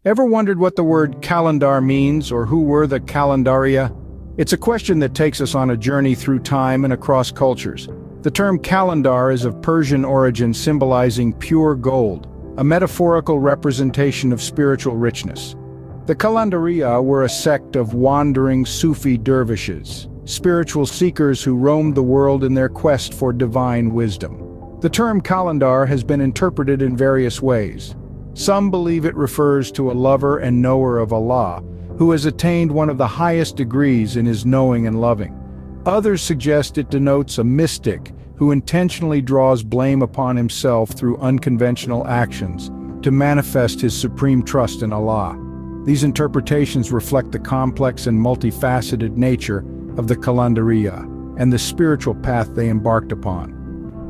Ever wondered what the word Qalandar means, or who were the Qalandariyyah? It's a question that takes us on a journey through time and across cultures. The term Qalandar is of Persian origin, symbolizing pure gold, a metaphorical representation of spiritual richness. The Qalandariyyah were a sect of wandering Sufi dervishes, spiritual seekers who roamed the world in their quest for divine wisdom. The term Qalandar has been interpreted in various ways. Some believe it refers to a lover and knower of Allah, who has attained one of the highest degrees in his knowing and loving. Others suggest it denotes a mystic who intentionally draws blame upon himself through unconventional actions to manifest his supreme trust in Allah. These interpretations reflect the complex and multifaceted nature of the Qalandariyyah and the spiritual path they embarked upon.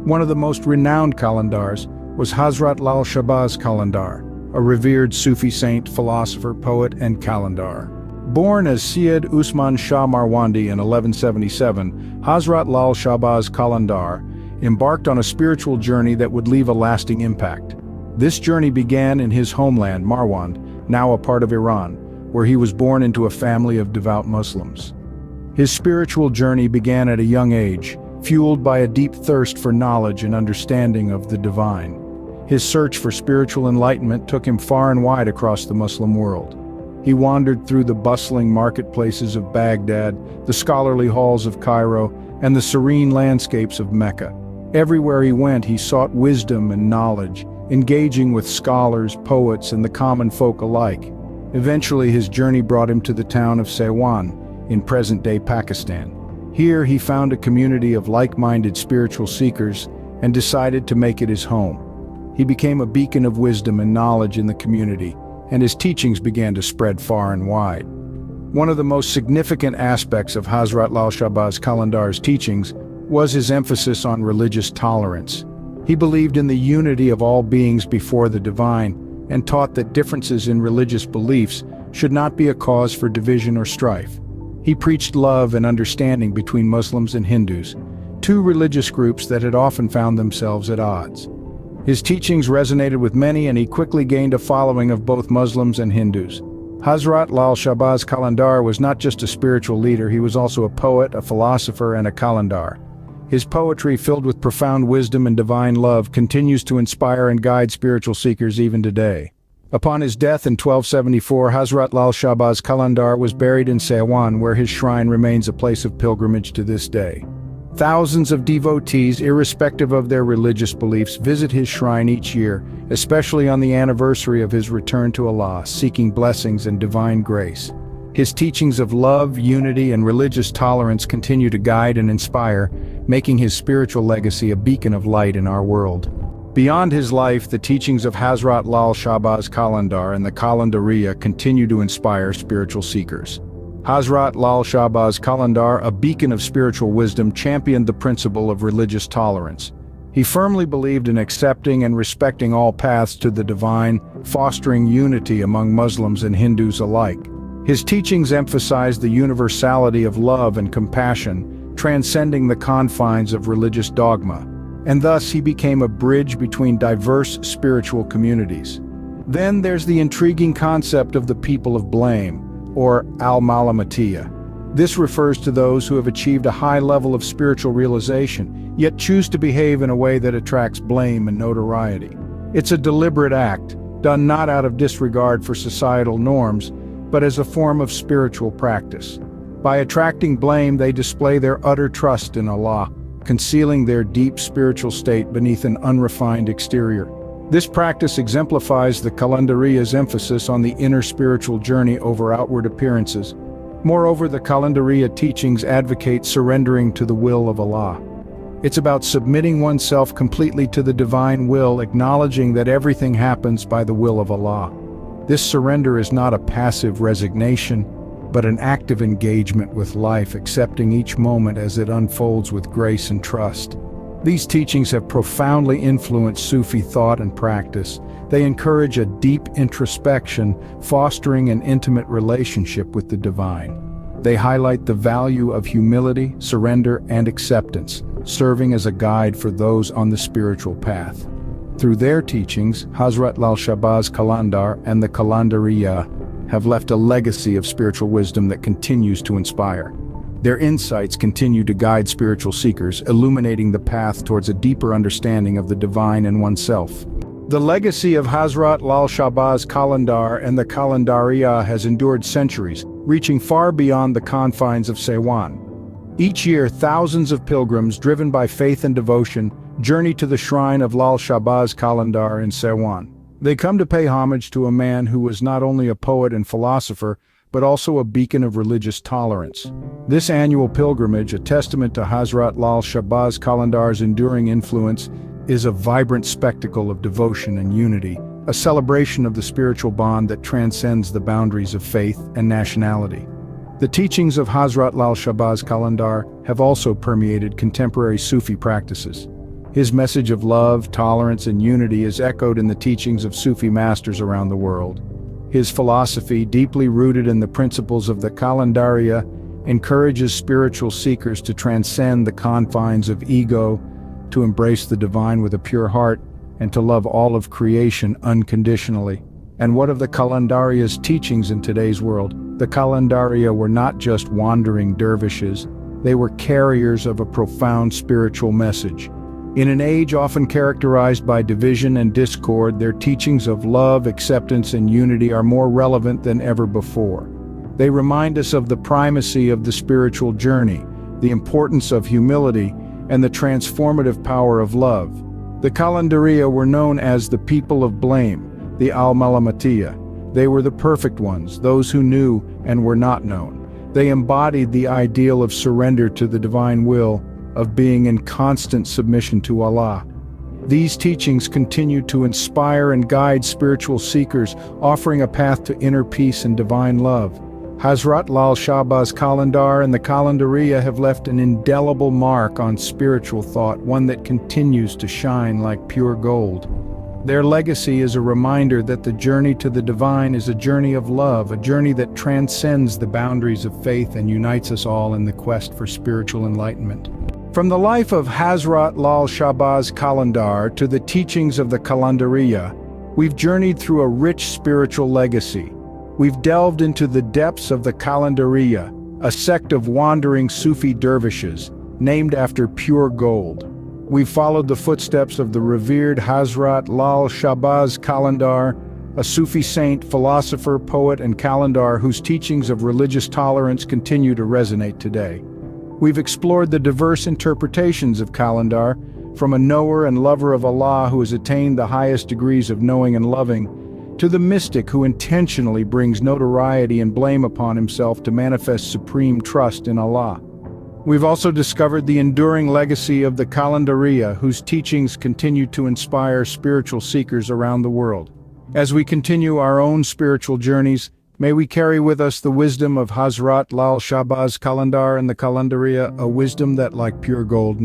One of the most renowned Qalandars was Hazrat Shahbaz Qalandar, a revered Sufi saint, philosopher, poet, and Qalandar. Born as Syed Usman Shah Marwandi in 1177, Hazrat Shahbaz Qalandar embarked on a spiritual journey that would leave a lasting impact. This journey began in his homeland, Marwand, now a part of Iran, where he was born into a family of devout Muslims. His spiritual journey began at a young age, fueled by a deep thirst for knowledge and understanding of the divine. His search for spiritual enlightenment took him far and wide across the Muslim world. He wandered through the bustling marketplaces of Baghdad, the scholarly halls of Cairo, and the serene landscapes of Mecca. Everywhere he went, he sought wisdom and knowledge, engaging with scholars, poets, and the common folk alike. Eventually, his journey brought him to the town of Saiwan, in present-day Pakistan. Here, he found a community of like-minded spiritual seekers and decided to make it his home. He became a beacon of wisdom and knowledge in the community, and his teachings began to spread far and wide. One of the most significant aspects of Hazrat Shahbaz Qalandar's teachings was his emphasis on religious tolerance. He believed in the unity of all beings before the divine and taught that differences in religious beliefs should not be a cause for division or strife. He preached love and understanding between Muslims and Hindus, two religious groups that had often found themselves at odds. His teachings resonated with many, and he quickly gained a following of both Muslims and Hindus. Hazrat Shahbaz Qalandar was not just a spiritual leader, he was also a poet, a philosopher, and a Qalandar. His poetry, filled with profound wisdom and divine love, continues to inspire and guide spiritual seekers even today. Upon his death in 1274, Hazrat Shahbaz Qalandar was buried in Saiwan, where his shrine remains a place of pilgrimage to this day. Thousands of devotees, irrespective of their religious beliefs, visit his shrine each year, especially on the anniversary of his return to Allah, seeking blessings and divine grace. His teachings of love, unity, and religious tolerance continue to guide and inspire, making his spiritual legacy a beacon of light in our world. Beyond his life, the teachings of Hazrat Shahbaz Qalandar and the Qalandariyyah continue to inspire spiritual seekers. Hazrat Shahbaz Qalandar, a beacon of spiritual wisdom, championed the principle of religious tolerance. He firmly believed in accepting and respecting all paths to the divine, fostering unity among Muslims and Hindus alike. His teachings emphasized the universality of love and compassion, transcending the confines of religious dogma, and thus he became a bridge between diverse spiritual communities. Then there's the intriguing concept of the people of blame, or al-malamatiyya. This refers to those who have achieved a high level of spiritual realization, yet choose to behave in a way that attracts blame and notoriety. It's a deliberate act, done not out of disregard for societal norms, but as a form of spiritual practice. By attracting blame, they display their utter trust in Allah, concealing their deep spiritual state beneath an unrefined exterior. This practice exemplifies the Qalandariyyah's emphasis on the inner spiritual journey over outward appearances. Moreover, the Qalandariyyah teachings advocate surrendering to the will of Allah. It's about submitting oneself completely to the divine will, acknowledging that everything happens by the will of Allah. This surrender is not a passive resignation, but an active engagement with life, accepting each moment as it unfolds with grace and trust. These teachings have profoundly influenced Sufi thought and practice. They encourage a deep introspection, fostering an intimate relationship with the divine. They highlight the value of humility, surrender, and acceptance, serving as a guide for those on the spiritual path. Through their teachings, Hazrat Shahbaz Qalandar and the Qalandariyyah have left a legacy of spiritual wisdom that continues to inspire. Their insights continue to guide spiritual seekers, illuminating the path towards a deeper understanding of the divine in oneself. The legacy of Hazrat Shahbaz Qalandar and the Qalandariyyah has endured centuries, reaching far beyond the confines of Ceylon. Each year, thousands of pilgrims, driven by faith and devotion, journey to the shrine of Lal Shahbaz Qalandar in Ceylon. They come to pay homage to a man who was not only a poet and philosopher, but also a beacon of religious tolerance. This annual pilgrimage, a testament to Hazrat Lal Shahbaz Qalandar's enduring influence, is a vibrant spectacle of devotion and unity, a celebration of the spiritual bond that transcends the boundaries of faith and nationality. The teachings of Hazrat Lal Shahbaz Qalandar have also permeated contemporary Sufi practices. His message of love, tolerance, and unity is echoed in the teachings of Sufi masters around the world. His philosophy, deeply rooted in the principles of the Qalandariyyah, encourages spiritual seekers to transcend the confines of ego, to embrace the divine with a pure heart, and to love all of creation unconditionally. And what of the Qalandariyyah's teachings in today's world? The Qalandariyyah were not just wandering dervishes, they were carriers of a profound spiritual message. In an age often characterized by division and discord, their teachings of love, acceptance, and unity are more relevant than ever before. They remind us of the primacy of the spiritual journey, the importance of humility, and the transformative power of love. The Qalandariyyah were known as the people of blame, the al-Malamatiyah. They were the perfect ones, those who knew and were not known. They embodied the ideal of surrender to the divine will, of being in constant submission to Allah. These teachings continue to inspire and guide spiritual seekers, offering a path to inner peace and divine love. Hazrat Lal Shahbaz Qalandar and the Qalandariyyah have left an indelible mark on spiritual thought, one that continues to shine like pure gold. Their legacy is a reminder that the journey to the divine is a journey of love, a journey that transcends the boundaries of faith and unites us all in the quest for spiritual enlightenment. From the life of Hazrat Lal Shahbaz Qalandar to the teachings of the Qalandariyyah, we've journeyed through a rich spiritual legacy. We've delved into the depths of the Qalandariyyah, a sect of wandering Sufi dervishes, named after pure gold. We've followed the footsteps of the revered Hazrat Lal Shahbaz Qalandar, a Sufi saint, philosopher, poet, and Qalandar whose teachings of religious tolerance continue to resonate today. We've explored the diverse interpretations of Qalandar, from a knower and lover of Allah who has attained the highest degrees of knowing and loving, to the mystic who intentionally brings notoriety and blame upon himself to manifest supreme trust in Allah. We've also discovered the enduring legacy of the Qalandariyyah, whose teachings continue to inspire spiritual seekers around the world. As we continue our own spiritual journeys, may we carry with us the wisdom of Hazrat Lal Shahbaz Qalandar and the Qalandariyyah, a wisdom that, like pure gold,